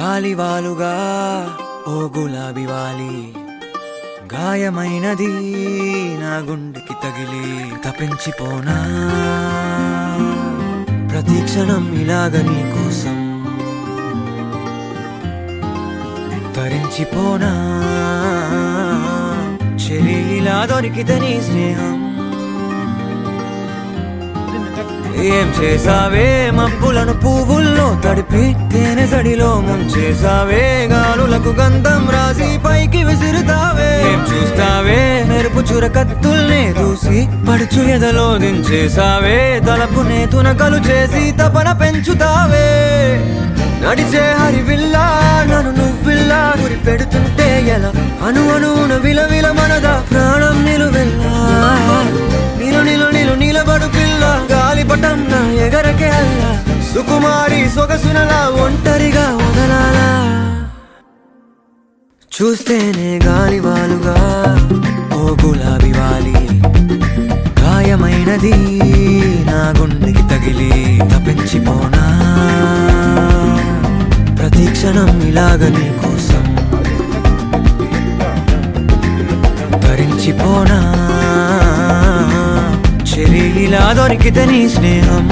గాలివాలుగా ఓ గులాబీ వాలి గాయమైనది నా గుండెకి తగిలి తపించిపోనా ప్రతి క్షణం ఇలాగ నీ కోసం తరించిపోనా చెలి ఇలా దొరికితే నీ స్నేహం ఏం చేసావే మబ్బులను పువ్వుల్లో తడిపి తేనె సడిలో ముంచేసావే గాలులకు గంధం రాసి పైకి విసురుతావే ఏం చూస్తావే మెరుపు చురకత్తుల్నే దూసి పడుచు ఎదలో దించేసావే తలపునే తునకలు చేసి తపన పెంచుతావే నడిచే హరివిల్లా నన్ను నువ్విల్లా గురి పెడుతుంటే ఎలా అను అనున విలవిల మనదా ప్రాణం నిలువెల్లా నిలు నిలు నిలు నిలబడు పిల్ల గాలిపటం నా ఎగరకే అల్లా సుకుమారి సొగసునలా ఒంటరిగా వదలాలా చూస్తేనే గాలివాలుగా ఓ గులాబీ వాలి గాయమైనది నా గుండెకి తగిలి తపించిపోనా ప్రతి క్షణం ఇలాగ నీ కోసం తరించిపోనా చెలి ఇలా దొరికితే నీ స్నేహం